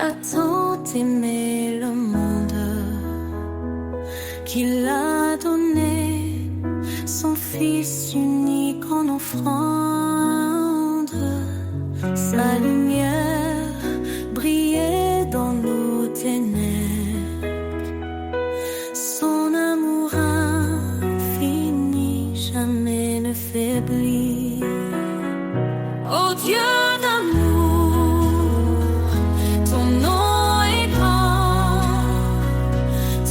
a tant aimé le monde qu'il a donné son Fils unique en offrande. Sa lumière brillait dans nos ténèbres, son amour infini jamais ne faiblit. Oh Dieu d'amour, ton nom est grand,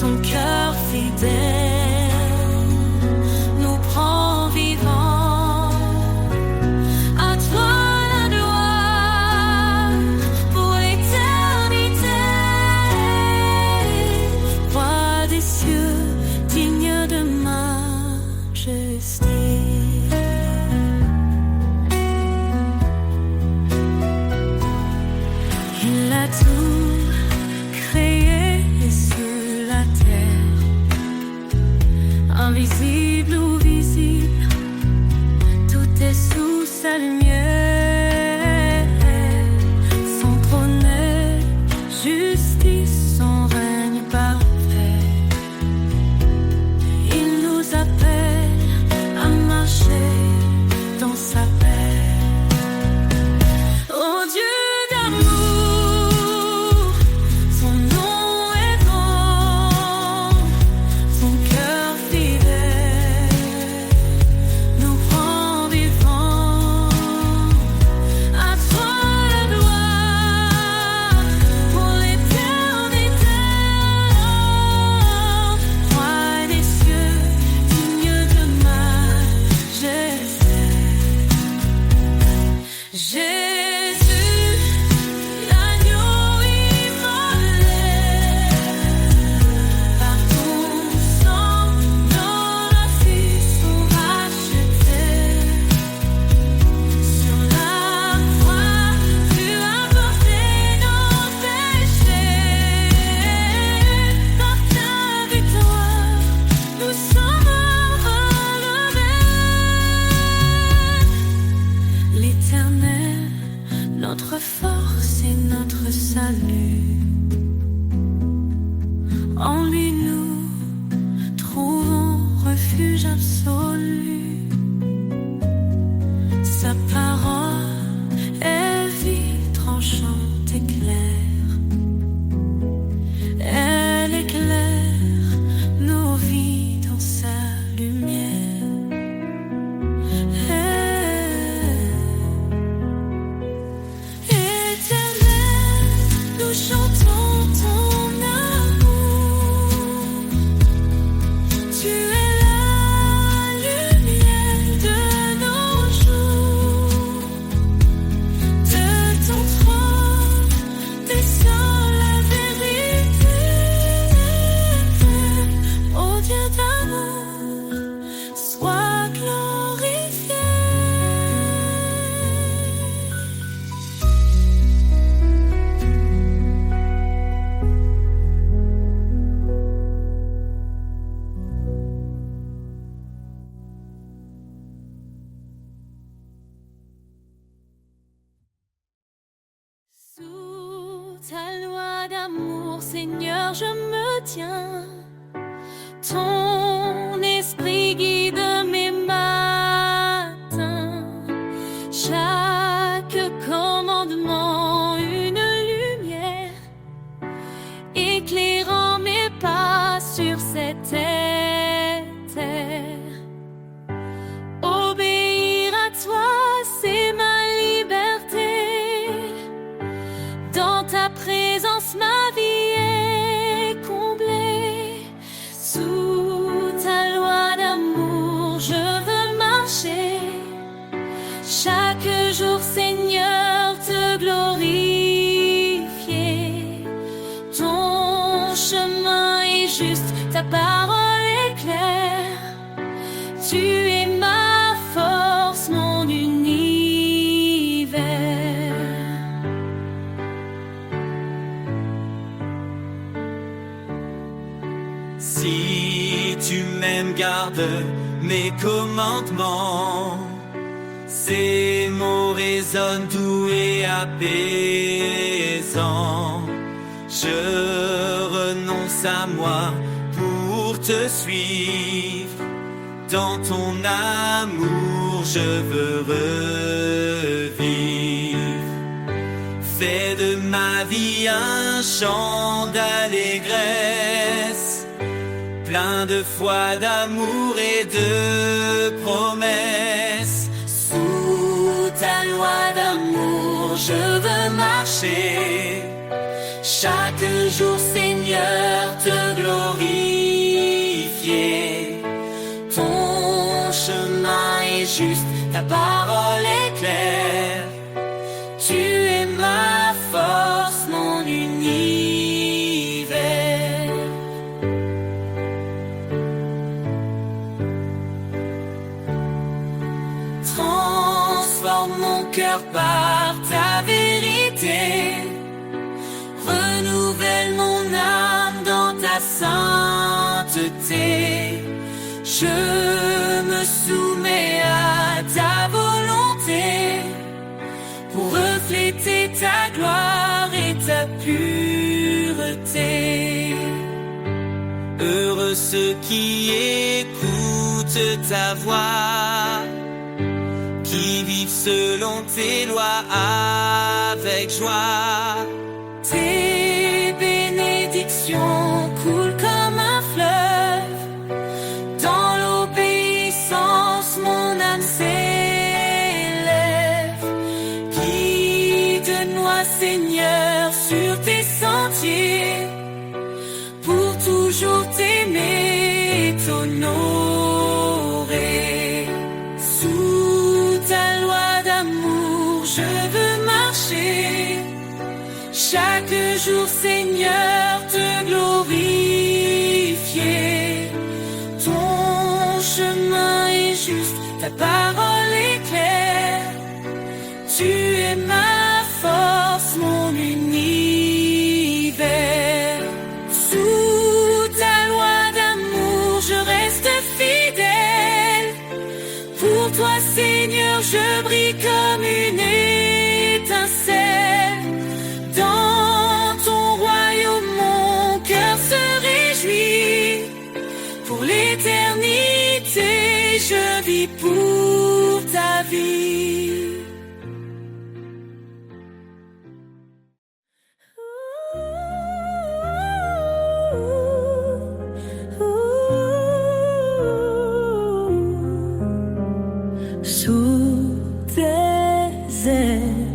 ton cœur fidèle nous prend vivants. À toi la gloire pour l'éternité. Roi des cieux, digne de majesté. Il a tout créé sur la terre, invisible ou visible, tout est sous sa lumière. Son trône est justice, son règne parfait. Il nous appelle à marcher dans sa paix. Oh Dieu d'amour, son nom est grand, son cœur fidèle nous prend vivants. À toi la gloire pour l'éternité. Roi des cieux, digne de majesté. Jésus, l'agneau immolé, par ton sang, nos vies sont rachetées. Sur la croix, tu as porté nos péchés. Par ta victoire, nous sommes relevés. L'Éternel, notre force et notre salut. En lui nous trouvons refuge absolu. Sa parole est vive, tranchante et claire. Elle éclaire nos vies dans sa lumière. Éternel, nous chantons ton amour. Tu es la lumière de nos jours. De ton trône descend la vérité. Oh Dieu d'amour, sois glorifié. Sous ta loi d'amour, Seigneur, je me tiens. Ton esprit guide mes matins. Chaque commandement, une lumière, éclairant mes pas sur cette terre. Obéir à toi, c'est ma liberté. Dans ta présence, ma vie est comblée. Sous ta loi d'amour, je veux marcher. Chaque jour, Seigneur, te glorifier. Ton chemin est juste, ta parole est claire. Tu es ma force, mon univers. Si tu m'aimes, garde mes commandements. Ces mots résonnent doux et apaisants. Je renonce à moi pour te suivre. Dans ton amour, je veux revivre. Fais de ma vie un chant d'allégresse, plein de foi, d'amour et de promesses. Sous ta loi d'amour, je veux marcher. Chaque jour, Seigneur, te glorifier. Ton chemin est juste, ta parole est claire. Tu es ma force, mon univers. Transforme mon cœur par ta vérité. Renouvelle mon âme dans ta sainteté. Je me soumets à ta volonté pour refléter ta gloire et ta pureté. Heureux ceux qui écoutent ta voix, qui vivent selon tes lois avec joie. Tes bénédictions coulent comme un fleuve. Dans l'obéissance, mon âme s'élève. Guide-moi, Seigneur, sur tes sentiers, pour toujours t'aimer et t'honorer. Sous ta loi d'amour, je veux marcher. Chaque jour, Seigneur, te glorifier. Ton chemin est juste, ta parole est claire. Tu es ma force, mon univers. Sous ta loi d'amour, je reste fidèle. Pour toi, Seigneur, je brille comme une étincelle. Dans ton royaume, mon cœur se réjouit. Pour l'éternité, je vis pour ta vie. Sous tes ailes,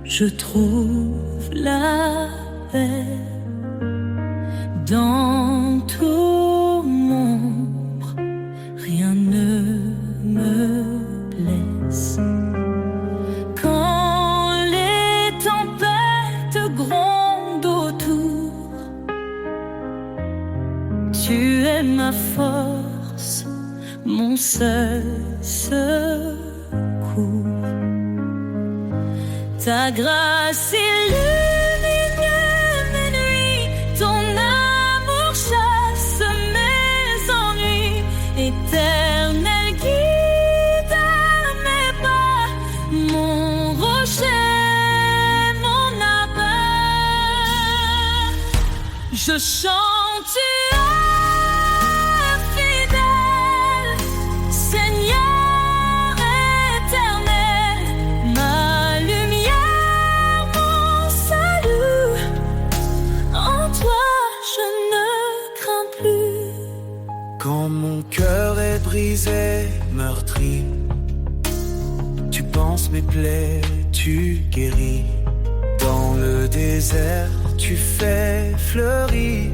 je trouve la paix. Dans ton ombre, rien ne me blesse. Quand les tempêtes grondent autour, tu es ma force, mon seul secours. Ta grâce illumine mes nuits, ton amour chasse mes ennuis. Éternel guide à mes pas, mon rocher, mon abat. Je chante, tu es fidèle, Seigneur éternel, ma lumière, mon salut. En toi, je ne crains plus. Quand mon cœur est brisé, meurtri, tu penses mes plaies, tu guéris. Dans le désert, tu fais fleurir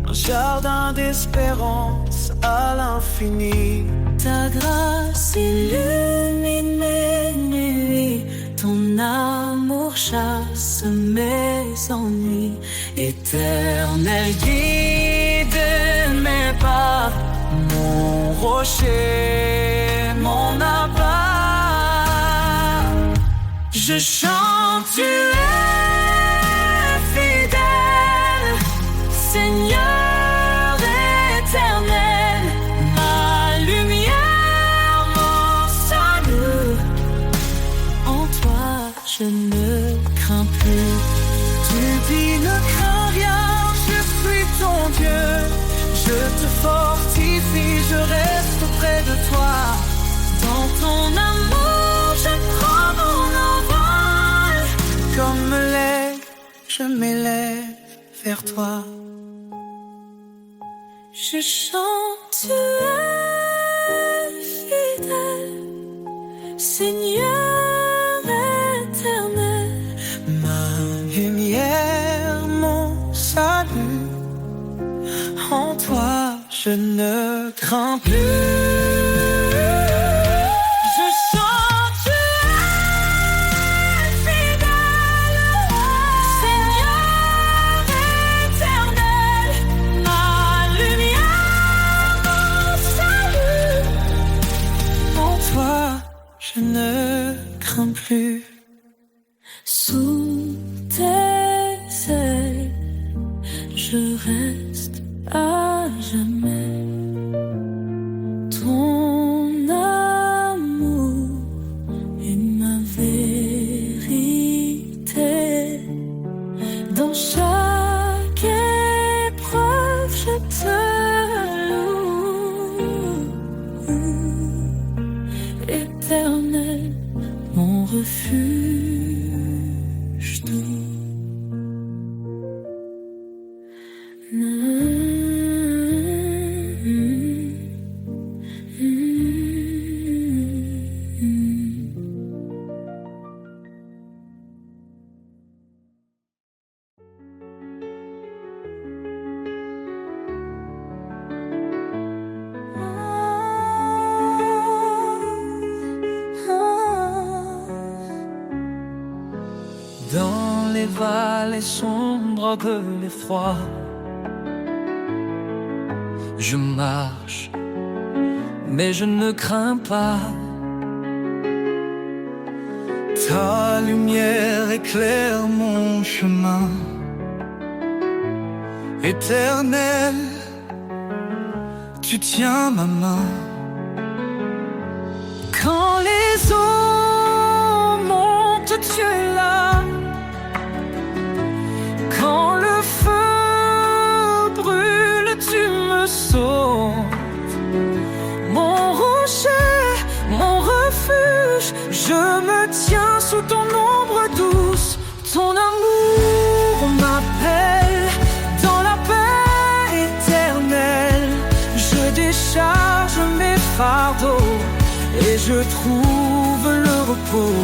un jardin d'espérance à l'infini. Ta grâce illumine mes nuits, ton amour chasse mes ennuis. Éternel guide mes pas, mon rocher, mon abat. Je chante, tu es fidèle, Seigneur éternel, ma lumière, mon salut. En toi, je ne crains plus. Tu dis ne crains te fortifie, je reste près de toi. Dans ton amour, je prends mon envol. Comme l'aigle, je m'élève vers toi. Je chante, tu es fidèle, Seigneur éternel. Ma lumière, mon salut, en toi je ne crains plus. Je ne crains plus. Sous tes ailes, je reste à jamais. Ton amour est ma vérité. Dans chaque épreuve, je te loue. Éternel, mon refuge doux. Dans les vallées sombres de l'effroi, je marche, mais je ne crains pas. Ta lumière éclaire mon chemin. Éternel, tu tiens ma main. Quand les eaux montent, tu es là. Quand le feu brûle, tu me sauves. Mon rocher, mon refuge, je me tiens sous ton ombre douce. Ton amour m'appelle dans la paix éternelle. Je décharge mes fardeaux et je trouve le repos.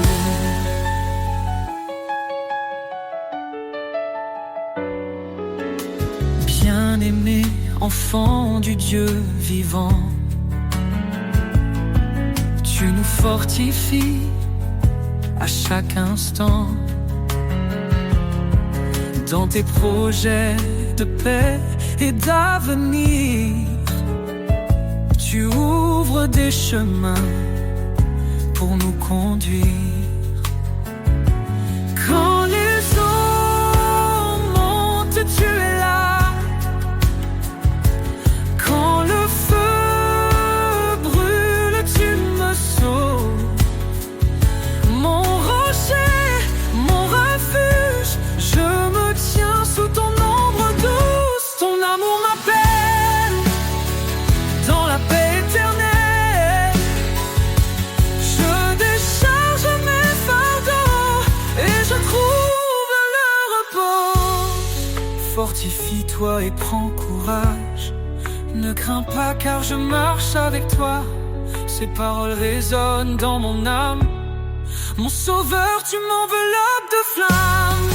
Bien-aimé, enfant du Dieu vivant, tu nous fortifies à chaque instant. Dans tes projets de paix et d'avenir, tu ouvres des chemins pour nous conduire. Quand les eaux montent, tu es là. Quand le feu brûle, tu me sauves. Mon rocher, mon refuge, je me tiens sous ton ombre douce. Ton amour m'appelle dans la paix éternelle. Je décharge mes fardeaux et je trouve le repos. Fortifie-toi et prends courage. Ne crains pas car je marche avec toi. Ces paroles résonnent dans mon âme. Mon sauveur, tu m'enveloppes de flammes.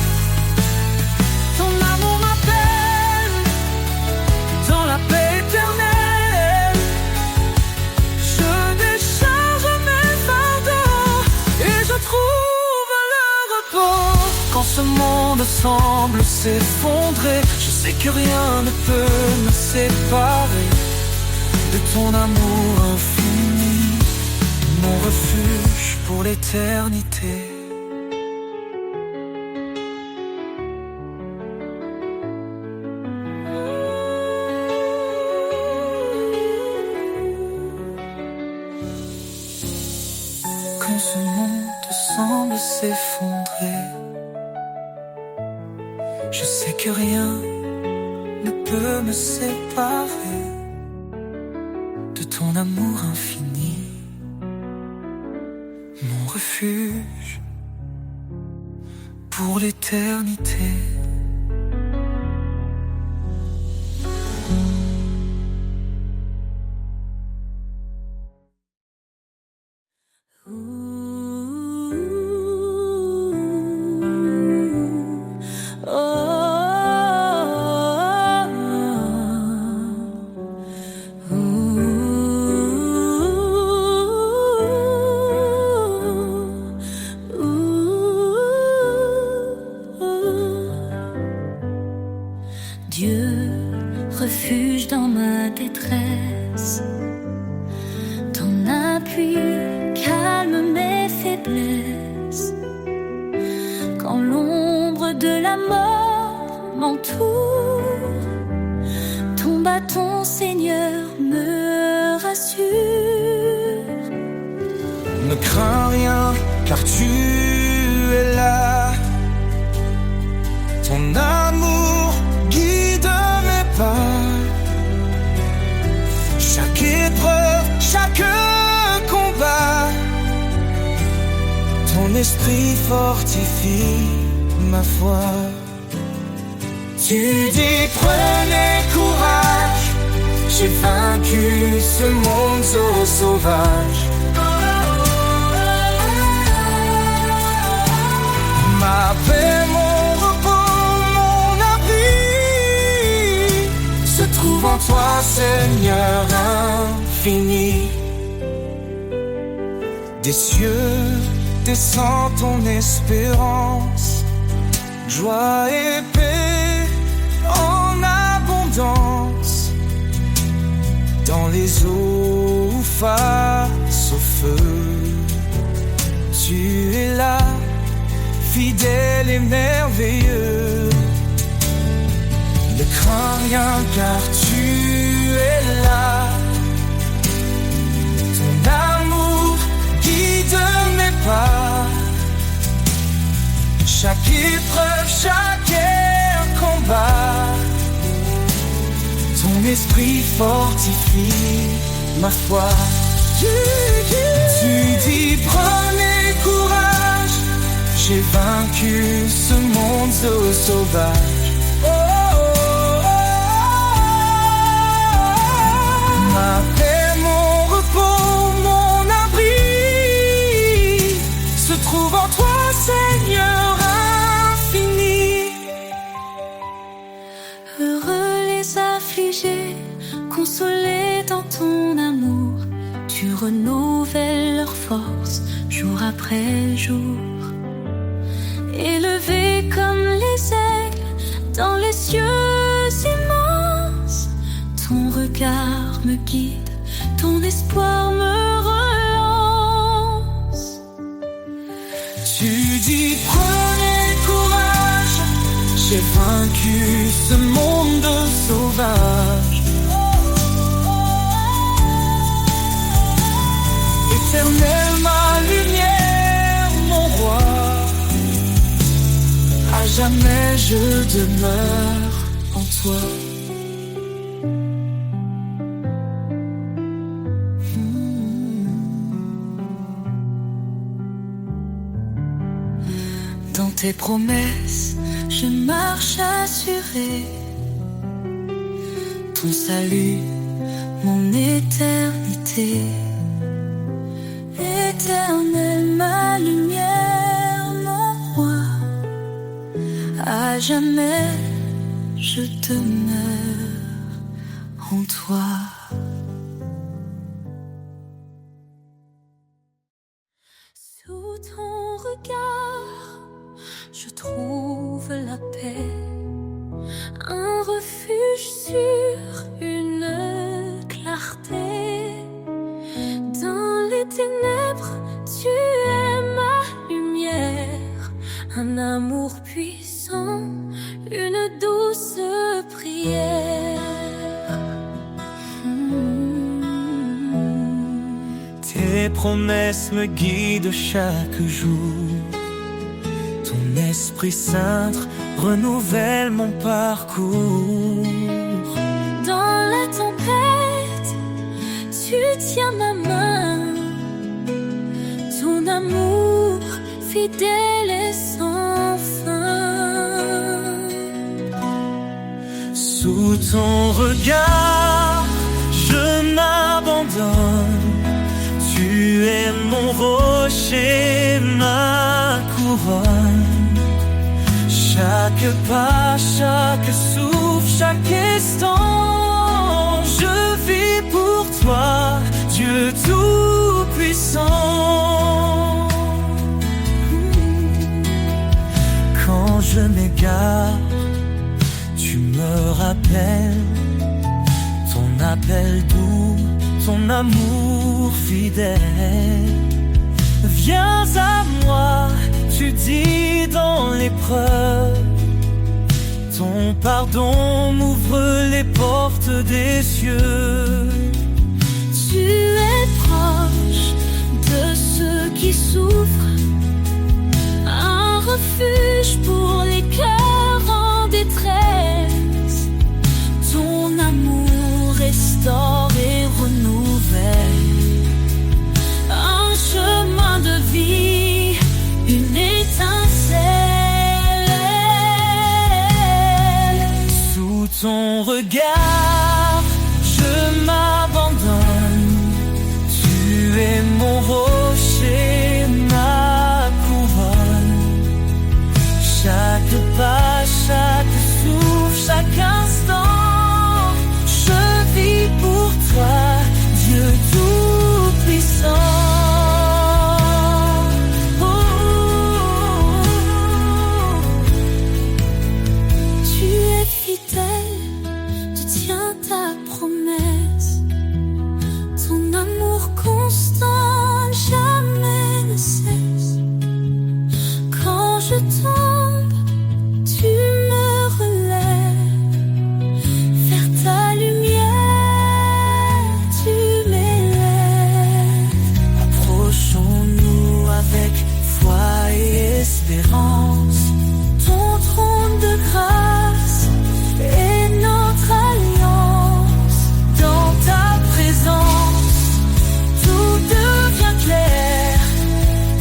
Ton amour m'appelle dans la paix éternelle. Je décharge mes fardeaux et je trouve le repos. Quand ce monde semble s'effondrer, je sais que rien ne peut me séparer de ton amour infini, mon refuge pour l'éternité. Quand ce monde semble s'effondrer, je sais que rien ne peut me séparer ton amour infini, mon refuge pour l'éternité. Dieu, refuge dans ma détresse, ton appui calme mes faiblesses. Quand l'ombre de la mort m'entoure, ton bâton, Seigneur, me rassure. Ne crains rien, car tu es là. Ton amour guide mes pas. Chaque épreuve, chaque combat, ton esprit fortifie ma foi. Tu dis prenez courage, j'ai vaincu ce monde sauvage. Ma paix, mon repos, mon abri se trouve en toi, Seigneur infini. Des cieux descend ton espérance, joie et paix en abondance. Dans les eaux face au feu, tu es là, fidèle et merveilleux. Ne crains rien car tu es là. Ton amour guide mes pas. Chaque épreuve, chaque combat, ton esprit fortifie ma foi. Tu dis prenez courage, j'ai vaincu ce monde sauvage. Oh, oh, oh, oh. Ma paix, mon repos, mon abri se trouve en toi, Seigneur infini. Heureux les affligés, consolés dans ton amour. Tu renouvelles leur force jour après jour. Élevés comme les aigles dans les cieux immenses, ton regard me guide, ton espoir me relance. Tu dis prenez courage, j'ai vaincu ce monde sauvage. Éternel, ma lumière, mon roi, à jamais je demeure en toi. Dans tes promesses, je marche assurée. Ton salut, mon éternité. Éternel, ma lumière, mon roi, à jamais je demeure en toi. Sous ton regard, je trouve la paix, un refuge sur une clarté. Dans les ténèbres, tu es ma lumière, un amour puissant, une douce prière. Tes promesses me guident chaque jour. Ton Esprit Saint renouvelle mon parcours. Dans la tempête, tu tu tiens ma main. Ton amour fidèle et sans fin. Sous ton regard, je m'abandonne. Tu es mon rocher, ma couronne. Chaque pas, chaque souffle, chaque instant, je vis pour toi, Dieu Tout-Puissant. Quand je m'égare, tu me rappelles ton appel doux, ton amour fidèle. Viens à moi, tu dis dans l'épreuve, ton pardon m'ouvre les portes des cieux. Tu es proche de ceux qui souffrent, un refuge pour les cœurs en détresse. Ton amour restaure et renouvelle un chemin de vie, une étincelle. Sous ton regard, je m'abandonne. Tu es mon rocher, ma couronne. Chaque pas, chaque souffle, chaque instant, je vis pour toi, Dieu Tout-Puissant. Ton trône de grâce est notre alliance. Dans ta présence, tout devient clair.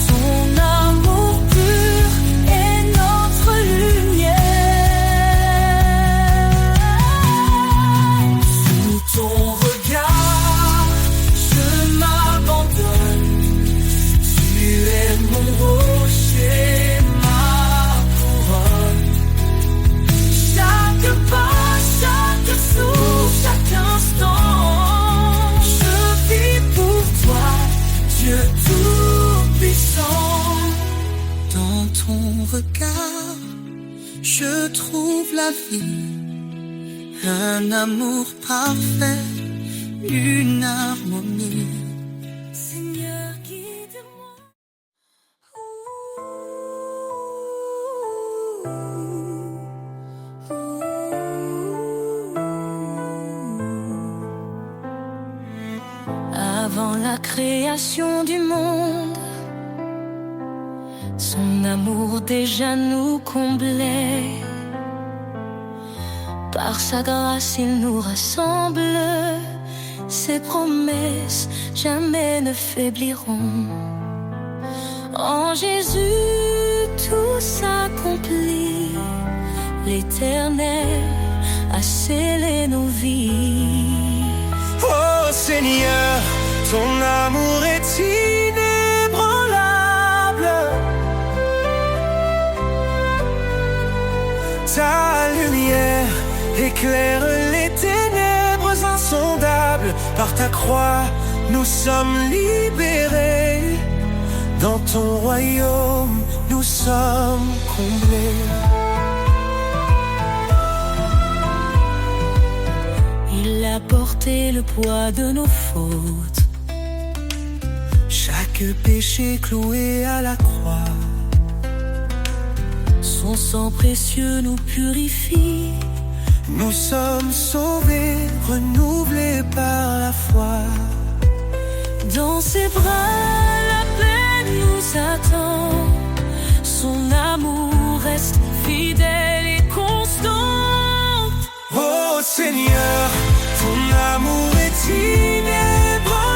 Ton amour pur est notre lumière. Sous ton regard, je m'abandonne. Tu es mon rocher, ma couronne. Chaque pas, chaque souffle, chaque instant, je vis pour toi, Dieu Tout-Puissant. Dans ton regard, je trouve la vie, un amour parfait, une harmonie. Seigneur, guide-moi. Avant la création du monde, son amour déjà nous comblait. Par sa grâce, il nous rassemble. Ses promesses jamais ne faibliront. En Jésus, tout s'accomplit. L'Éternel a scellé nos vies. Oh Seigneur, ton amour est inébranlable. Ta lumière éclaire les ténèbres insondables. Par ta croix, nous sommes libérés. Dans ton royaume, nous sommes comblés. Il a porté le poids de nos fautes. Chaque péché cloué à la croix. Son sang précieux nous purifie. Nous sommes sauvés, renouvelés par la foi. Dans ses bras, la paix nous attend. Son amour reste fidèle et constant. Oh Seigneur, ton amour est inébranlable.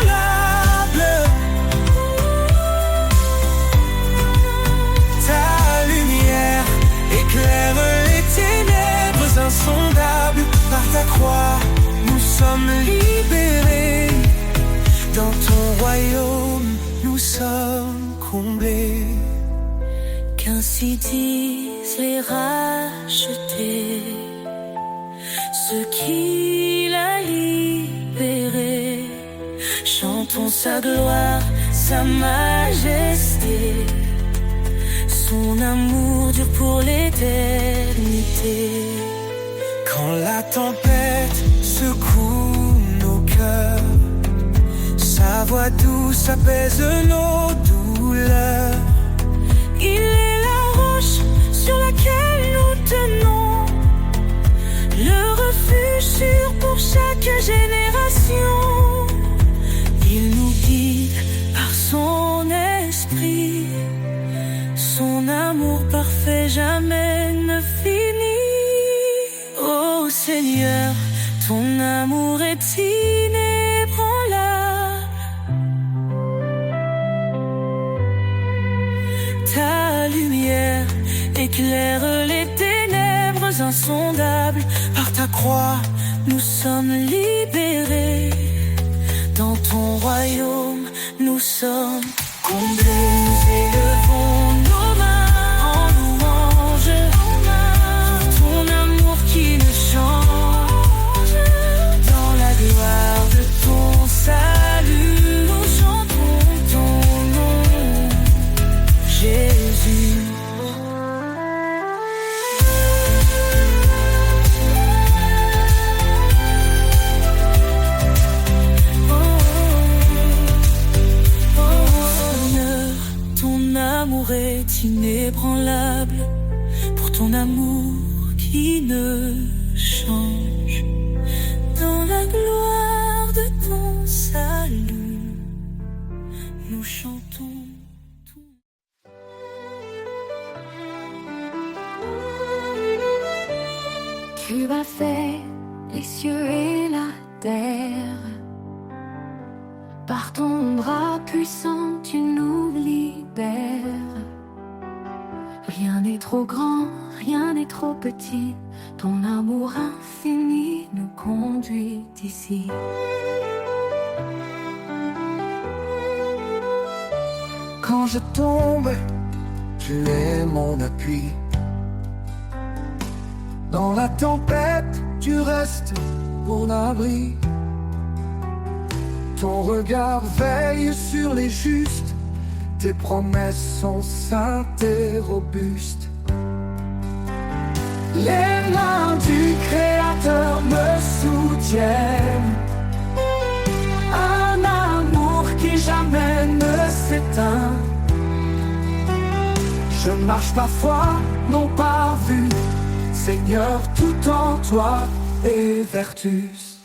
ta croix, nous sommes libérés. Dans ton royaume, nous sommes comblés. Qu'ainsi disent les rachetés, ceux qu'il a libérés. Chantons sa gloire, sa majesté, son amour dure pour l'éternité. Quand la tempête secoue nos cœurs, sa voix douce apaise nos douleurs. Il est la roche sur laquelle nous tenons, le refuge sûr pour chaque génération. Il nous guide par son esprit, son amour parfait jamais ne finit. Oh Seigneur, ton amour est inébranlable. Ta lumière éclaire les ténèbres insondables. Par ta croix, Nous sommes libérés. Dans ton royaume, nous sommes comblés. Nous élevons nos mains en louange pour ton amour qui ne change. Dans la gloire de ton salut, nous chantons ton nom, Jésus. L'amour est inébranlable pour ton amour qui ne change. Dans la gloire de ton salut, nous chantons tout. Tu as fait les cieux et la terre. Par ton bras puissant, tu nous libères. Rien n'est trop grand, rien n'est trop petit. Ton amour infini nous conduit ici. quand je tombe, tu es mon appui. Dans la tempête, tu restes mon abri. Ton regard veille sur les justes, tes promesses sont saintes et robustes. Les mains du Créateur me soutiennent, un amour qui jamais ne s'éteint. Je marche parfois, non par vue, Seigneur, tout en toi est vertus.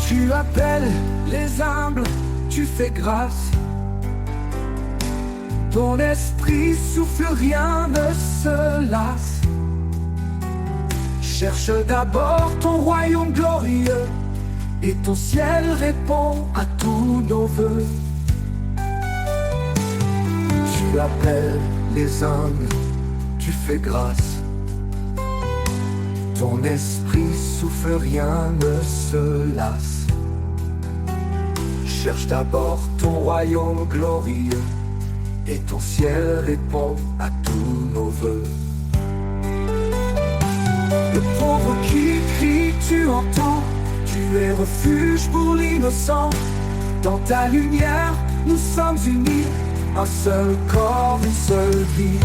Tu appelles les humbles, tu fais grâce. Ton esprit souffle, rien ne se lasse. Cherche d'abord ton royaume glorieux, et ton ciel répond à tous nos vœux. Tu appelles les humbles, tu fais grâce. Ton esprit souffle, rien ne se lasse. Cherche d'abord ton royaume glorieux, et ton ciel répond à tous nos vœux. Le pauvre qui crie, tu entends, tu es refuge pour l'innocent. Dans ta lumière, nous sommes unis, un seul corps, une seule vie.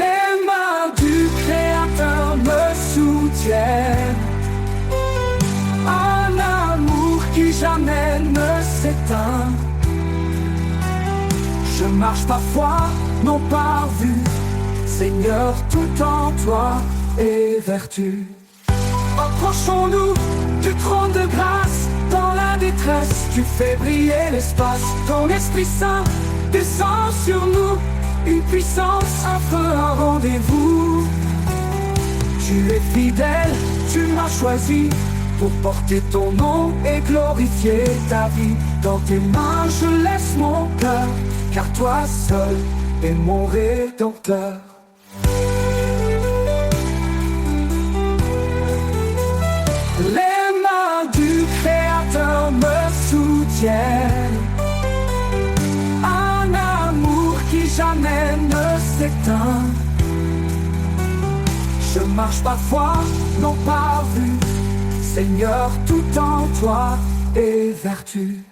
Les mains du Créateur me soutiennent, un amour qui jamais ne s'éteint. Je marche parfois, non par vue, Seigneur, tout en toi est vertu. Approchons-nous du trône de grâce, dans la détresse, tu fais briller l'espace. Ton Esprit Saint descend sur nous, une puissance, un feu, un rendez-vous. Tu es fidèle, tu m'as choisi pour porter ton nom et glorifier ta vie. Dans tes mains je laisse mon cœur, car toi seul es mon rédempteur. Les mains du Créateur me soutiennent, un amour qui jamais ne s'éteint. Je marche parfois, non pas vu, Seigneur, tout en toi est vertu.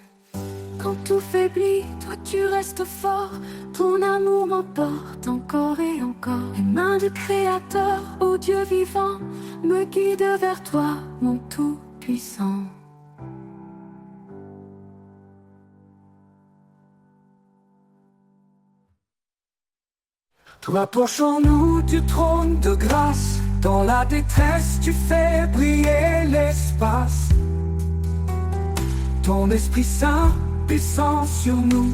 Quand tout faiblit, toi tu restes fort. Ton amour m'emporte encore et encore. Les mains du Créateur, ô Dieu vivant, me guident vers toi, mon Tout-Puissant. Toi approchons-nous du trône de grâce. Dans la détresse, tu fais briller l'espace. Ton Esprit Saint descend sur nous,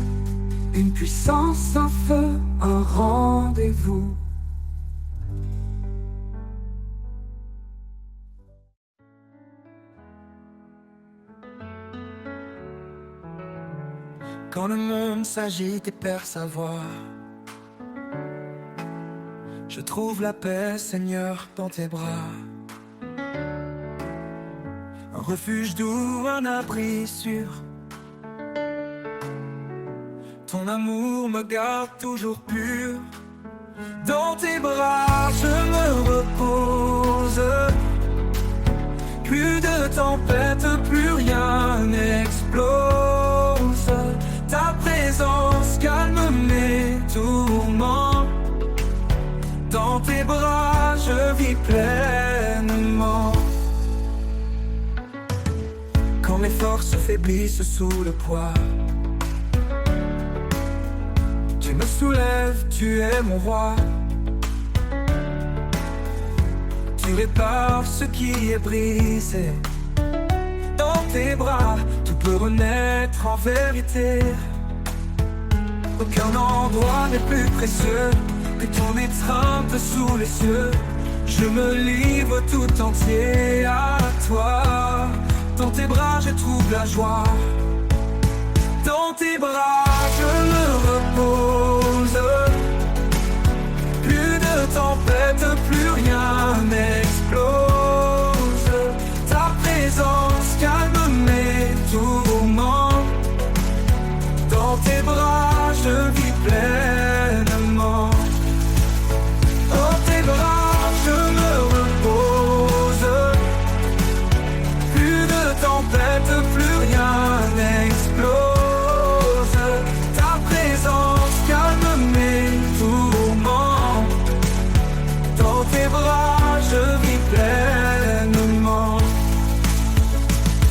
une puissance, un feu, un rendez-vous. Quand le monde s'agite et perd sa voix, je trouve la paix, Seigneur, dans tes bras. Un refuge doux, un abri sûr. Ton amour me garde toujours pur. Dans tes bras, je me repose. Plus de tempête, plus rien n'explose. Ta présence calme mes tourments. Dans tes bras, je vis pleinement. Quand mes forces faiblissent sous le poids, tu me soulèves, tu es mon roi. Tu répares ce qui est brisé. Dans tes bras, tout peut renaître en vérité. Aucun endroit n'est plus précieux que ton étreinte sous les cieux. Je me livre tout entier à toi. Dans tes bras, je trouve la joie. Dans tes bras, je me repose. Plus de tempête, plus rien n'explose. Ta présence calme mes tourments. Dans tes bras, je vis pleinement. Dans tes bras, je me repose. Plus de tempête, plus rien n'explose. Ta présence calme mes tourments. Dans tes bras, je vis pleinement.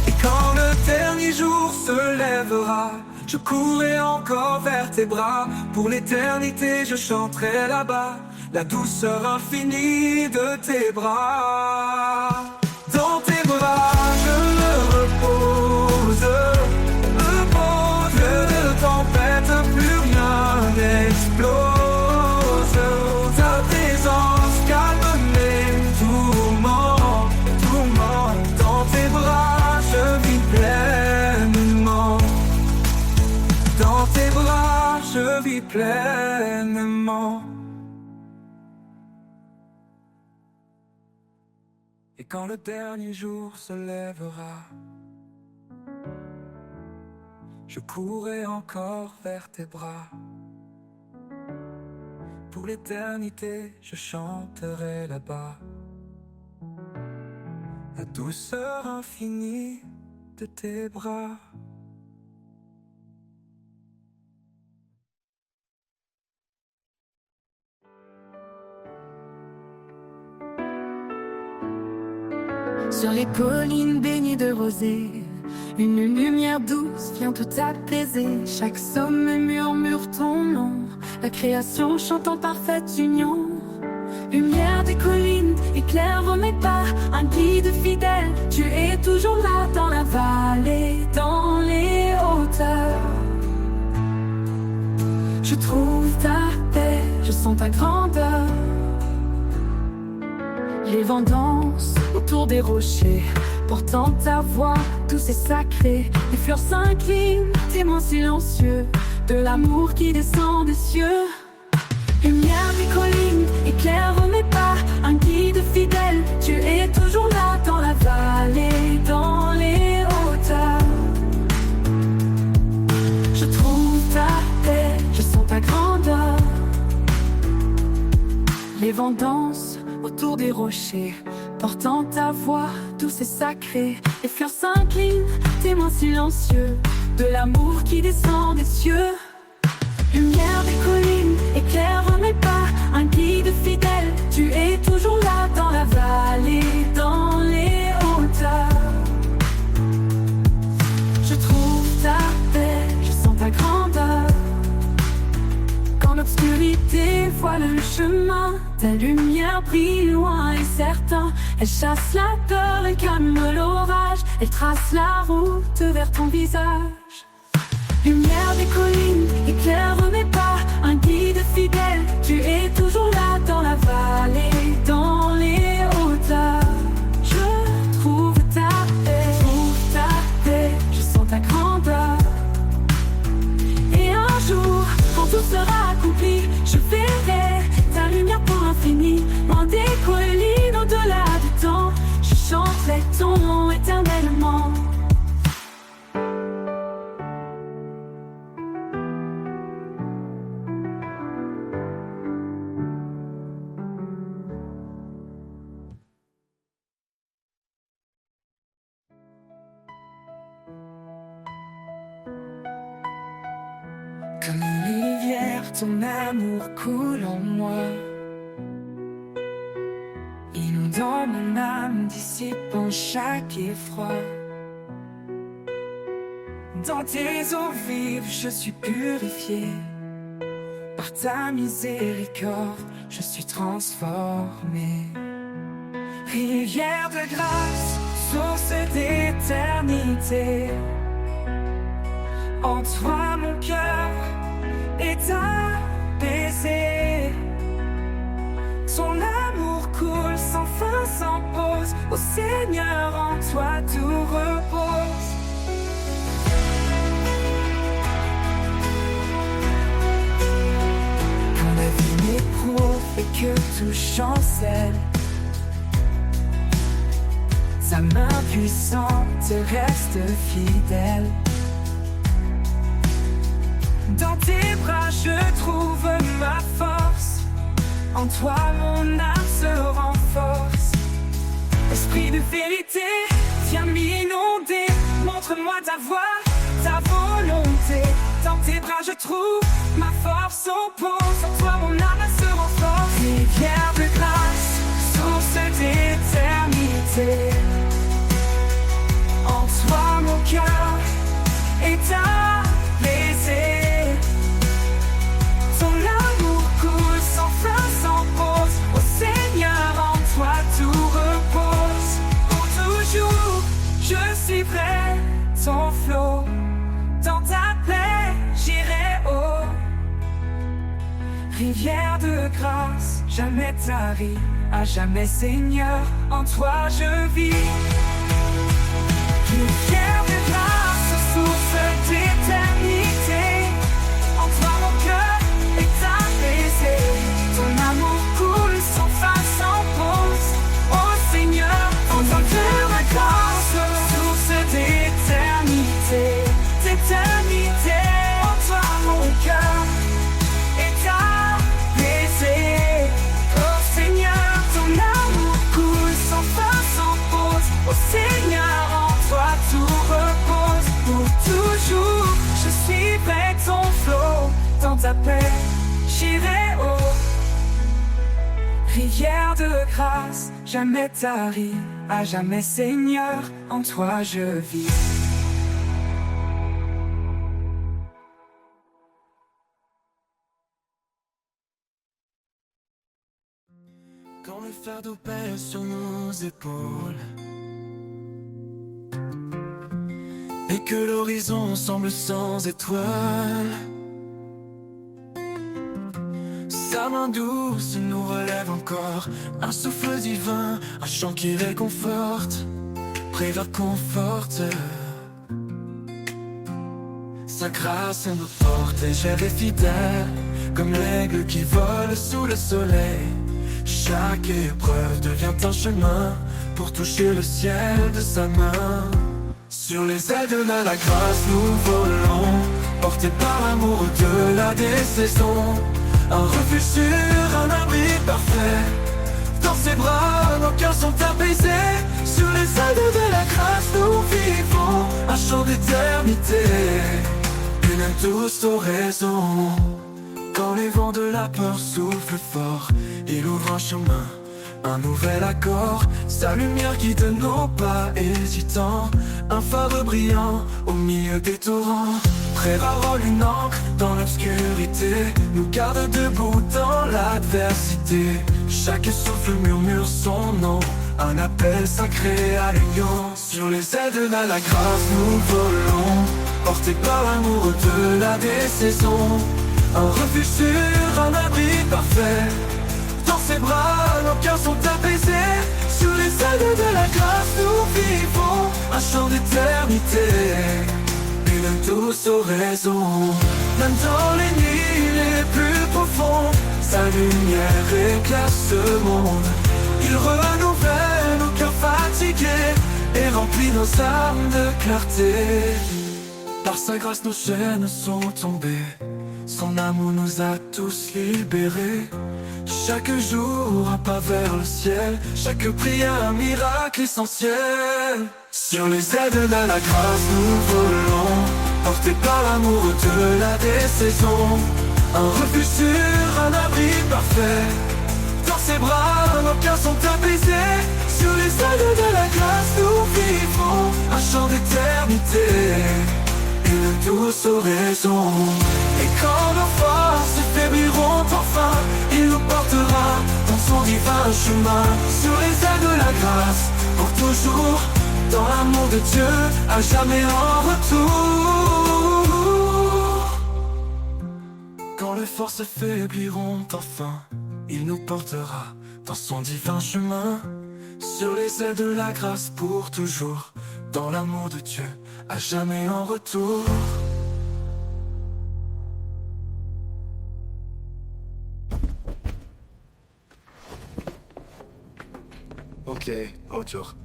Et quand le dernier jour se lèvera, je courrai encore vers tes bras. Pour l'éternité, je chanterai là-bas la douceur infinie de tes bras. Dans tes bras, je me repose. Plus de tempête, plus rien n'explose. Ta présence calme mes tourments. Dans tes bras, je vis pleinement. Dans tes bras, je vis pleinement. Et quand le dernier jour se lèvera, je courrai encore vers tes bras. Pour l'éternité, je chanterai là-bas la douceur infinie de tes bras. Sur les collines baignées de rosée, une lumière douce vient tout apaiser. Chaque sommet murmure ton nom, la création chante en parfaite union. Lumière des collines, éclaire mes pas, un guide fidèle, tu es toujours là dans la vallée, dans les hauteurs. Je trouve ta paix, je sens ta grandeur. Les vents dansent autour des rochers, portant ta voix, tout c'est sacré. Les fleurs s'inclinent, témoins silencieux, de l'amour qui descend des cieux. Lumière des collines, éclaire mes pas, un guide fidèle, tu es toujours là dans la vallée, dans les hauteurs. Je trouve ta paix, je sens ta grandeur. Les vents dansent autour des rochers, portant ta voix douce et sacrée. Les fleurs s'inclinent, témoins silencieux de l'amour qui descend des cieux. Lumière des collines, éclaire mes pas, un guide fidèle, tu es toujours là dans la vallée, dans les hauteurs. Je trouve ta paix, je sens ta grandeur. Quand l'obscurité voile le chemin, ta lumière brille loin et certain. Elle chasse la peur et calme l'orage, elle trace la route vers ton visage. Lumière des collines, éclaire mes pas, un guide fidèle, tu es toujours là dans la vallée, dans les hauteurs. Je trouve ta paix, je sens ta grandeur. Et un jour, quand tout sera accompli, je verrai ta lumière pour l'infini. Loin des collines, au-delà du temps, je chanterai ton nom éternellement. Comme une rivière, ton amour coule en moi, inondant mon âme, dissipant chaque effroi. Dans tes eaux vives, je suis purifié. Par ta miséricorde, je suis transformé. Rivière de grâce, source d'éternité. En toi mon cœur est apaisé. Ton amour coule sans fin, sans pause. Ô Seigneur, en toi tout repose. Quand la vie m'éprouve et que tout chancelle, sa main puissante reste fidèle. Dans tes bras je trouve ma force, en toi mon âme se renforce. Esprit de vérité, viens m'inonder, montre-moi ta voie, ta volonté. Dans tes bras je trouve ma force au pose, en toi mon âme se renforce. Rivière de grâce, source d'éternité. En toi mon cœur est apaisé. Ton amour coule sans fin, sans pause. Ô Seigneur, en toi tout repose. Pour toujours, je suivrai ton flot. Dans ta paix, j'irai haut. Rivière de grâce, jamais tarie, à jamais Seigneur, en toi je vis. Rivière de grâce, source d'éternité. En toi mon cœur est apaisé. Ton amour coule sans fin, sans pause. Ô Seigneur, en toi de ma grâce, source d'éternité, d'éternité. En toi mon cœur est apaisé. Ô Seigneur, ton amour coule sans fin, sans pause. Ô Seigneur, en toi tout repose. Pour toujours, je suivrai ton flot. Dans ta paix, j'irai haut. Rivière de grâce, jamais tarie, à jamais Seigneur, en toi je vis. Quand le fardeau pèse sur nos épaules et que l'horizon semble sans étoiles, sa main douce nous relève encore. Un souffle divin, un chant qui réconforte, prévert conforte. Sa grâce nous porte légère et fidèle, comme l'aigle qui vole sous le soleil. Chaque épreuve devient un chemin pour toucher le ciel de sa main. Sur les ailes de la grâce nous volons, portés par l'amour au-delà des saisons. Un refuge sûr, un abri parfait. Dans ses bras, nos cœurs sont apaisés. Sur les ailes de la grâce nous vivons un chant d'éternité. Une douce oraison. Quand les vents de la peur soufflent fort, il ouvre un chemin, un nouvel accord. Sa lumière guide nos pas hésitants, un phare brillant au milieu des torrents. Très parole, une encre dans l'obscurité, nous garde debout dans l'adversité. Chaque souffle murmure son nom, un appel sacré à l'union. Sur les ailes de la grâce nous volons, portés par l'amour au-delà des saisons. Un refuge sûr, un abri parfait. Dans ses bras, nos cœurs sont apaisés. Sur les ailes de la grâce, nous vivons un chant d'éternité. Une douce oraison. Même dans les nuits les plus profondes, sa lumière éclaire ce monde. Il renouvelle nos cœurs fatigués et remplit nos âmes de clarté. Par sa grâce, nos chaînes sont tombées. Son amour nous a tous libérés. Chaque jour un pas vers le ciel, chaque prière un miracle essentiel. Sur les ailes de la grâce nous volons, portés par l'amour au-delà des saisons. Un refuge sûr, un abri parfait. Dans ses bras, nos cœurs sont apaisés. Sur les ailes de la grâce nous vivons un chant d'éternité. Une douce oraison. Et quand nos forces faibliront enfin, il nous portera dans son divin chemin. Sur les ailes de la grâce, pour toujours, dans l'amour de Dieu, à jamais en retour. Quand les forces faibliront enfin, il nous portera dans son divin chemin. Sur les ailes de la grâce, pour toujours, dans l'amour de Dieu, à jamais en retour. Ok, autour.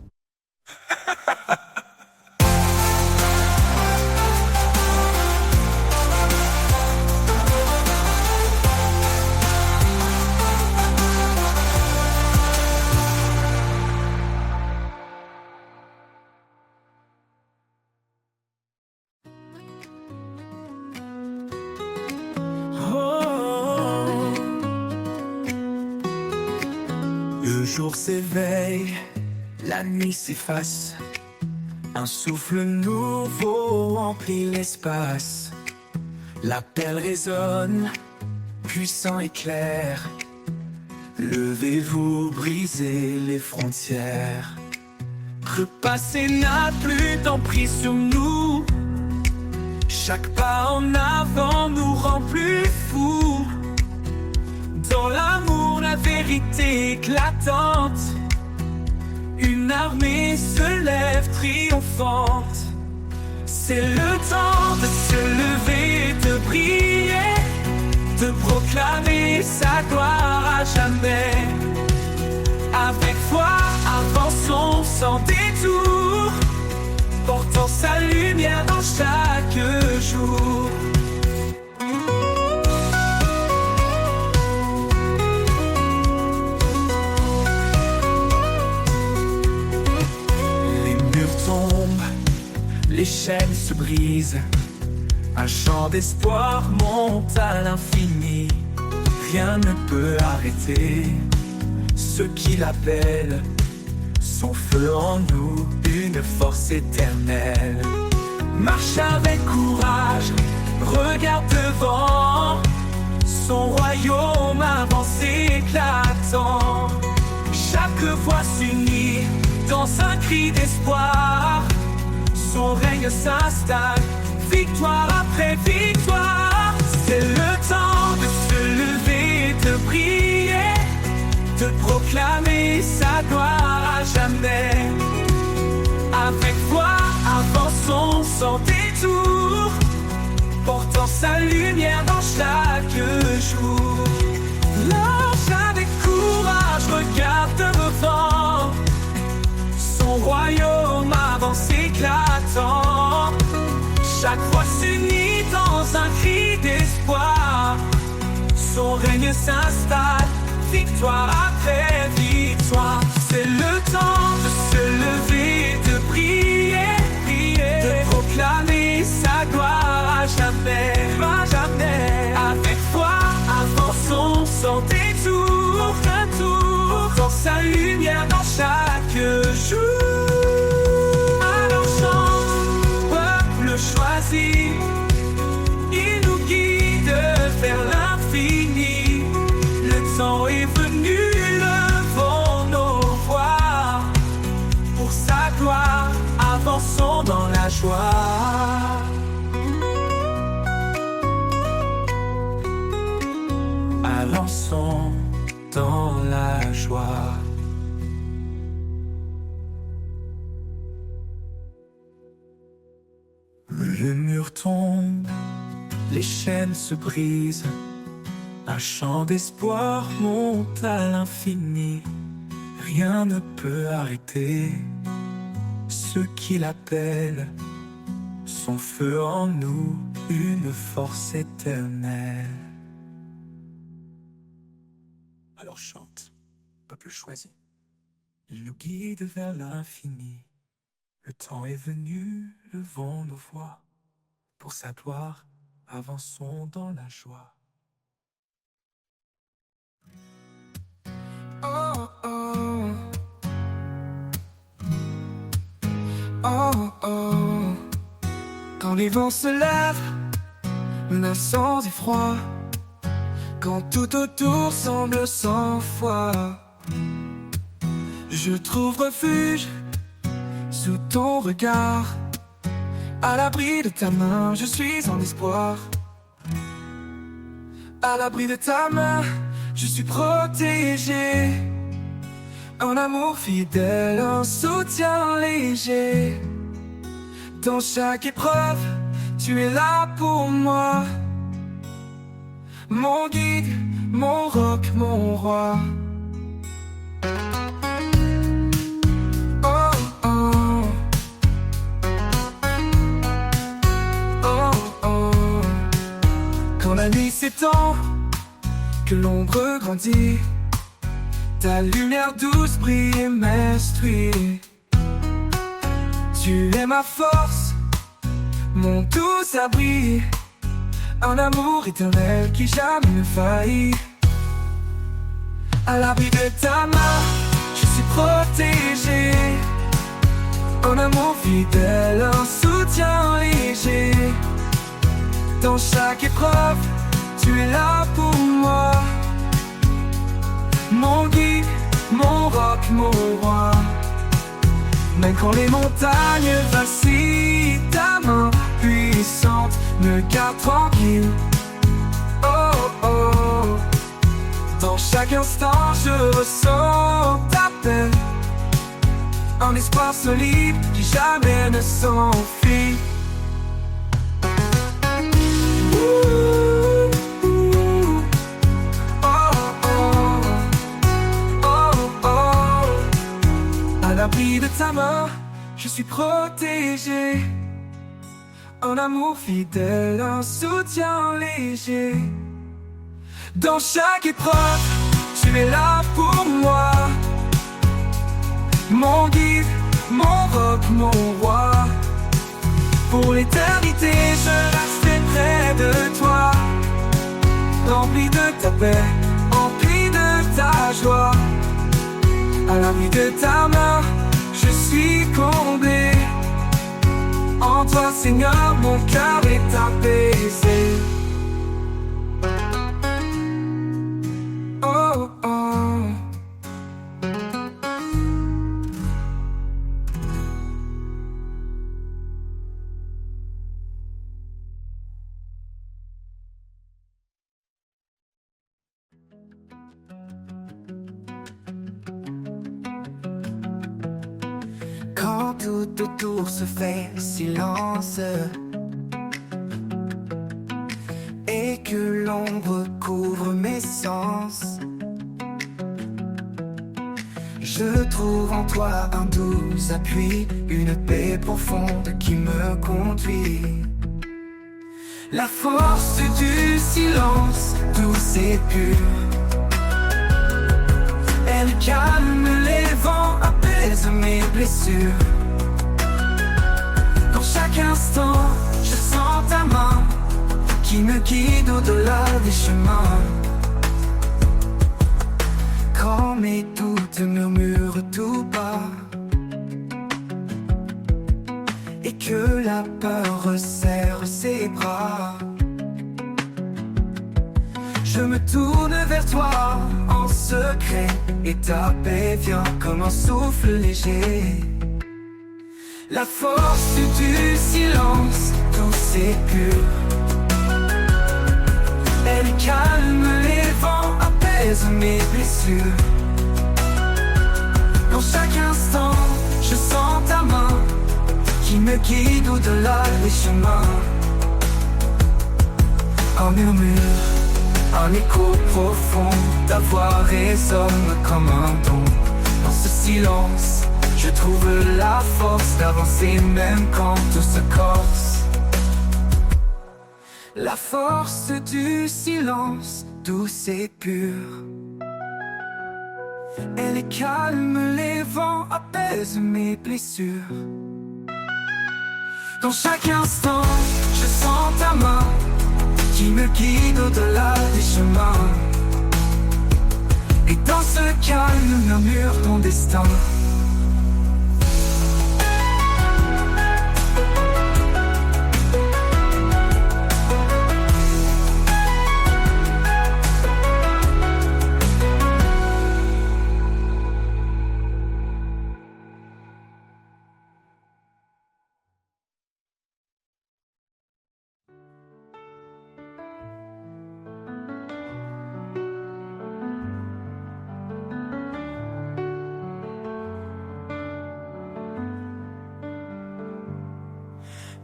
Le jour s'éveille, la nuit s'efface. Un souffle nouveau remplit l'espace. L'appel résonne, puissant et clair. Levez-vous, brisez les frontières. Le passé n'a plus d'emprise sur nous. Chaque pas en avant nous rend plus fous. Dans l'amour, la vérité éclatante, une armée se lève triomphante. C'est le temps de se lever et de briller, de proclamer sa gloire à jamais. Avec foi, avançons sans détour, portant sa lumière dans chaque jour. Les chaînes se brisent, un chant d'espoir monte à l'infini. Rien ne peut arrêter ce qui l'appelle. Son feu en nous, une force éternelle. Marche avec courage, regarde devant. Son royaume avance éclatant. Chaque voix s'unit dans un cri d'espoir. Son règne s'installe, victoire après victoire. C'est le temps de se lever et de prier, de proclamer sa gloire à jamais. Avec foi, avançons sans détour, portant sa lumière dans chaque jour. Marche avec courage, regarde devant, son royaume avance éclatant. Chaque voix s'unit dans un cri d'espoir, son règne s'installe, victoire après victoire. C'est le temps de se lever, de prier, de proclamer sa gloire à jamais, à jamais. Avec foi, avançons sans détour, portant sa lumière dans chaque jour. Alors chante, peuple choisi, il nous guide vers l'infini. Le temps est venu, levons nos voix. Pour sa gloire, avançons dans la joie. Avançons dans la joie. Le mur tombe, les chaînes se brisent, un chant d'espoir monte à l'infini. Rien ne peut arrêter ceux qui l'appellent, son feu en nous, une force éternelle. Alors chante, peuple choisi, il nous guide vers l'infini. Le temps est venu, levons nos voix. Pour sa gloire, avançons dans la joie. Oh oh, oh oh. Quand les vents se lèvent, menaçants et froids, quand tout autour semble sans foi, je trouve refuge sous ton regard. À l'abri de ta main, je suis en espoir. À l'abri de ta main, je suis protégé. Un amour fidèle, un soutien léger. Dans chaque épreuve, tu es là pour moi. Mon guide, mon roc, mon roi. Quand la nuit s'étend, que l'ombre grandit, ta lumière douce brille et m'instruit. Tu es ma force, mon doux abri, un amour éternel qui jamais ne faillit. À l'abri de ta main, je suis protégé. Un amour fidèle, un soutien léger. Dans chaque épreuve, tu es là pour moi. Mon guide, mon roc, mon roi. Même quand les montagnes vacillent, ta main puissante me garde tranquille. Oh oh, dans chaque instant je ressens ta paix. Un espoir solide qui jamais ne s'enfuit. À l'abri de ta main, je suis protégé. Un amour fidèle, un soutien léger. Dans chaque épreuve, tu es là pour moi. Mon guide, mon roc, mon roi. Pour l'éternité, je resterai près de toi. Rempli de ta paix, rempli de ta joie. À l'abri de ta main, je suis comblé. En toi, Seigneur, mon cœur est apaisé. Oh oh. Quand tout autour se fait silence, et que l'ombre couvre mes sens. Je trouve en toi un doux appui, une paix profonde qui me conduit. La force du silence, douce et pure. Elle calme les vents, apaise mes blessures. Dans chaque instant, je sens ta main qui me guide au-delà des chemins. Quand mes doutes murmurent tout bas et que la peur resserre ses bras, je me tourne vers toi en secret et ta paix vient comme un souffle léger. La force du silence, douce et pure. Elle calme les vents, apaise mes blessures. Dans chaque instant, je sens ta main qui me guide au-delà des chemins. Un murmure, un écho profond, ta voix résonne comme un don. Dans ce silence, je trouve la force d'avancer même quand tout se corse. La force du silence, douce et pure. Elle calme les vents, apaise mes blessures. Dans chaque instant, je sens ta main qui me guide au-delà des chemins. Et dans ce calme murmure ton destin.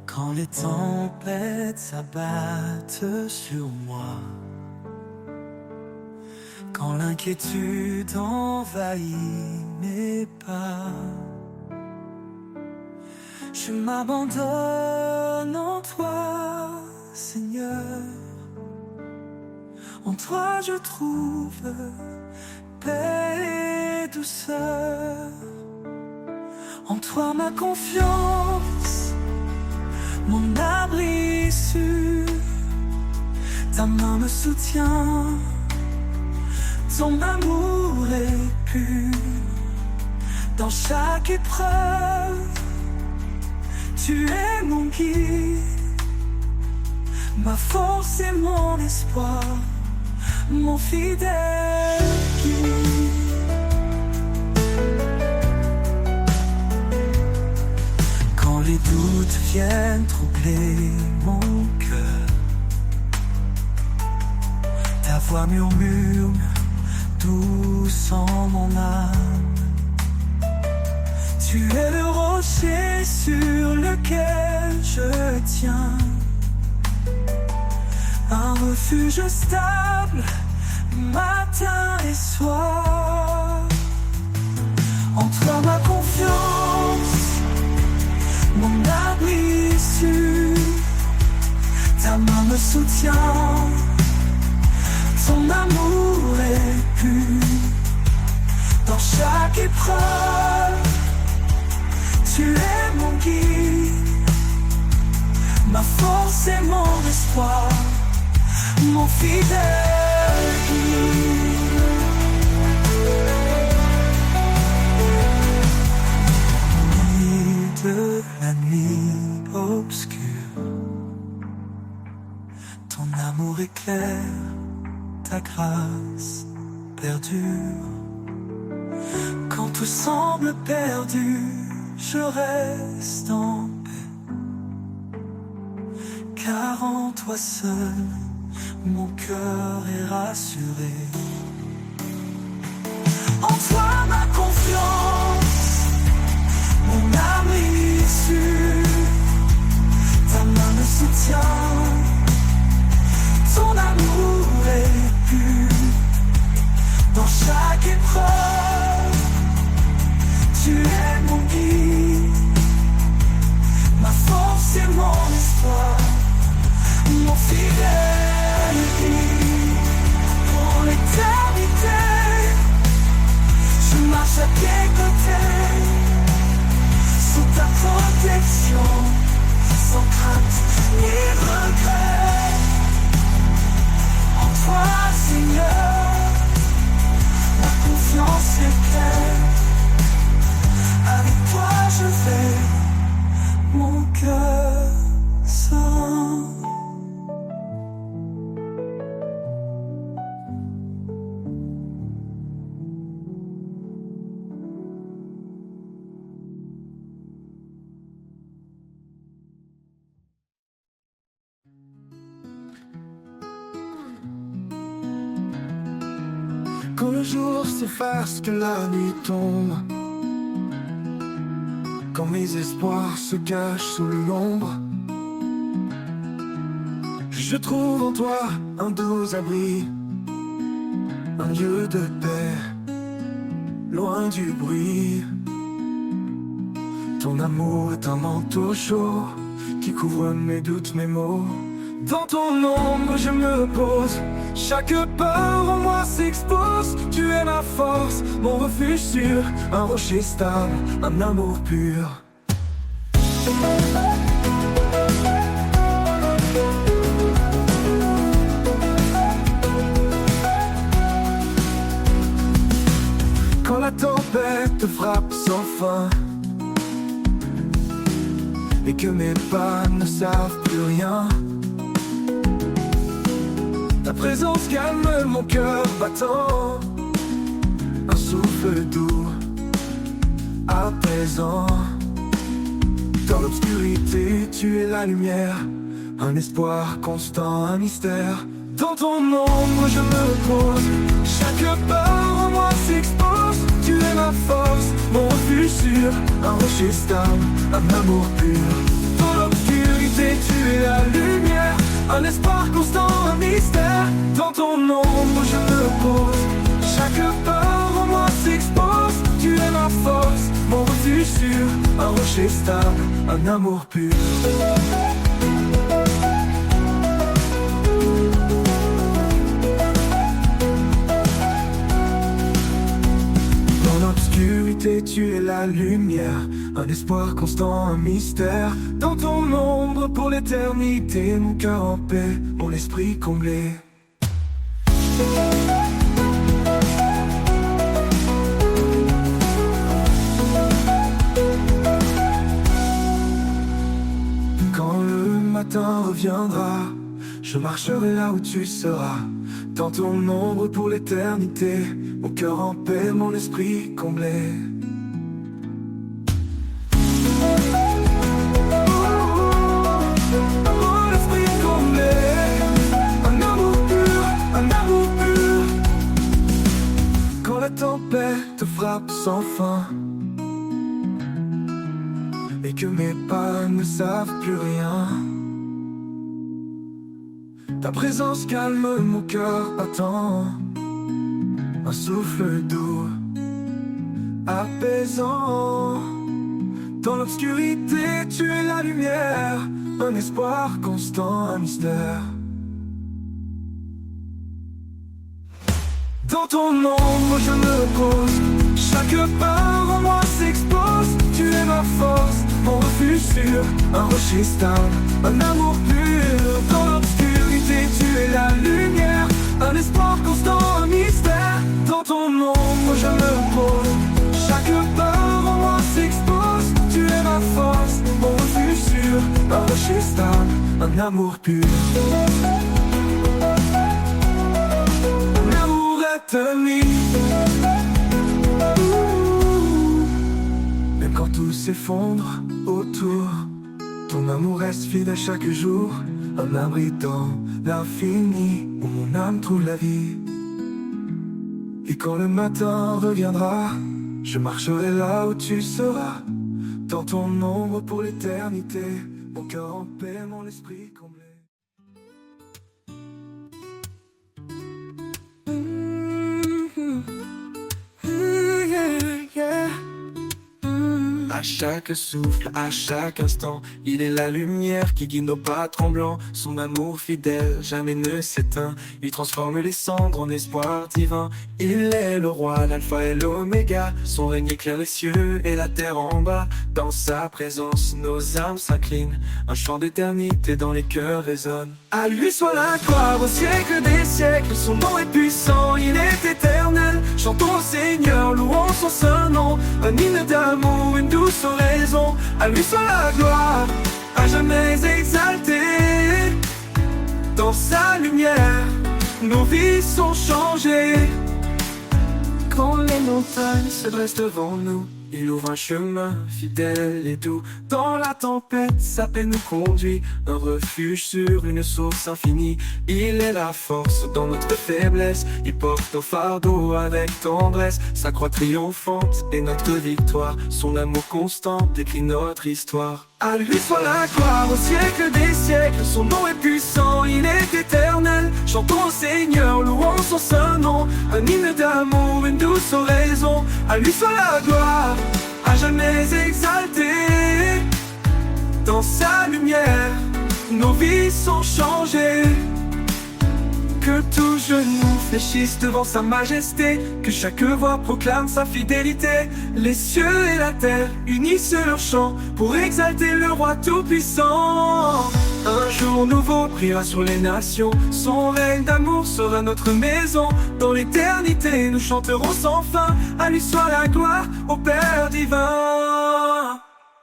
Quand les tempêtes s'abattent sur moi, quand l'inquiétude envahit mes pas, je m'abandonne en toi, Seigneur. En toi je trouve paix et douceur. En toi ma confiance, mon abri sûr. Ta main me soutient, ton amour est pur. Dans chaque épreuve, tu es mon guide, ma force et mon espoir, mon fidèle guide. Quand les doutes viennent troubler mon cœur, ta voix murmure douce en mon âme. Tu es le rocher sur lequel je tiens, un refuge stable, matin et soir. En toi ma confiance, mon abri sûr. Ta main me soutient, ton amour est pur. Dans chaque épreuve, tu es mon guide, ma force et mon espoir, mon fidèle guide. Au milieu de la nuit obscure, ton amour éclaire, ta grâce perdure. Quand tout semble perdu, je reste en paix, car en toi seul, mon cœur est rassuré. En toi ma confiance, mon abri sûr. Ta main me soutient, ton tes côtés, sous ta protection, sans crainte ni regret. En toi, Seigneur, ma confiance est pleine. Avec toi, je vais, mon cœur sain. Quand le jour s'efface, que la nuit tombe, quand mes espoirs se cachent sous l'ombre, je trouve en toi un doux abri, un lieu de paix, loin du bruit. Ton amour est un manteau chaud qui couvre mes doutes, mes maux. Dans ton ombre je me pose, chaque peur en moi s'expose. Tu es ma force, mon refuge sûr, un rocher stable, un amour pur. Quand la tempête frappe sans fin et que mes pas ne savent plus rien, ta présence calme mon cœur battant, un souffle doux, apaisant. Dans l'obscurité, tu es la lumière, un espoir constant, un mystère. Dans ton ombre, je me pose, chaque part en moi s'expose. Tu es ma force, mon refuge sûr, un rocher stable, un amour pur. Dans l'obscurité, tu es la lumière, un espoir constant, un mystère. Dans ton ombre je me pose, chaque part en moi s'expose. Tu es ma force, mon refuge sûr, un rocher stable, un amour pur. Dans l'obscurité tu es la lumière, un espoir constant, un mystère. Dans ton ombre pour l'éternité, mon cœur en paix, mon esprit comblé. Quand le matin reviendra, je marcherai là où tu seras. Dans ton ombre pour l'éternité, mon cœur en paix, mon esprit comblé. La tempête frappe sans fin et que mes pas ne savent plus rien, ta présence calme mon cœur battant, un souffle doux, apaisant. Dans l'obscurité tu es la lumière, un espoir constant, un mystère. Dans ton ombre je me pose, chaque part en moi s'expose. Tu es ma force, mon refuge sûr, un rocher stable, un amour pur. Dans l'obscurité tu es la lumière, un espoir constant, un mystère. Dans ton ombre je me pose, chaque part en moi s'expose. Tu es ma force, mon refuge sûr, un rocher stable, un amour pur. Même quand tout s'effondre autour, ton amour reste fidèle chaque jour, un abri dans l'infini où mon âme trouve la vie. Et quand le matin reviendra, je marcherai là où tu seras. Dans ton ombre pour l'éternité, mon cœur en paix, mon esprit comblé. À chaque souffle, à chaque instant, il est la lumière qui guide nos pas tremblants. Son amour fidèle jamais ne s'éteint. Il transforme les cendres en espoir divin. Il est le roi, l'alpha et l'oméga. Son règne éclaire les cieux et la terre en bas. Dans sa présence, nos âmes s'inclinent. Un chant d'éternité dans les cœurs résonne. À lui soit la gloire au siècle des siècles. Son nom est puissant, il est éternel. Chantons au Seigneur, louons son saint nom. Un hymne d'amour, une douce oraison. À lui soit la gloire, à jamais exaltée. Dans sa lumière, nos vies sont changées. Quand les montagnes se dressent devant nous, il ouvre un chemin fidèle et doux. Dans la tempête, sa paix nous conduit. Un refuge sur une source infinie. Il est la force dans notre faiblesse. Il porte nos fardeaux avec tendresse. Sa croix triomphante est notre victoire. Son amour constant décrit notre histoire. À lui soit la gloire au siècle des siècles. Son nom est puissant, il est éternel. Chantons au Seigneur, louons son saint nom. Un hymne d'amour, une douce oraison. À lui soit la gloire, à jamais exaltée. Dans sa lumière, nos vies sont changées. Que tout genou fléchisse devant sa majesté. Que chaque voix proclame sa fidélité. Les cieux et la terre unissent leur chant pour exalter le roi tout-puissant. Un jour nouveau brillera sur les nations. Son règne d'amour sera notre maison. Dans l'éternité nous chanterons sans fin. À lui soit la gloire, au Père divin.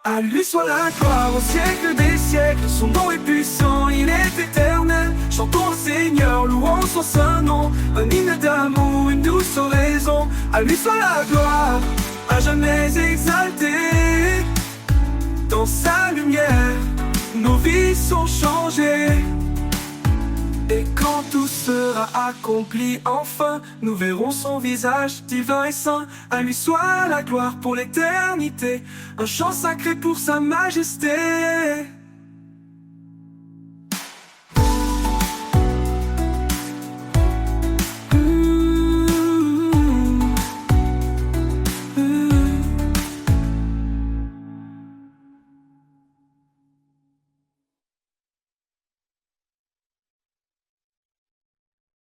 À lui soit la gloire au siècle des siècles. Son nom est puissant, il est éternel. Chantons au Seigneur, louons son saint nom. Un hymne d'amour, une douce oraison. À lui soit la gloire, à jamais exaltée. Dans sa lumière, nos vies sont changées. Et quand tout sera accompli enfin, nous verrons son visage divin et saint. À lui soit la gloire pour l'éternité, un chant sacré pour sa majesté.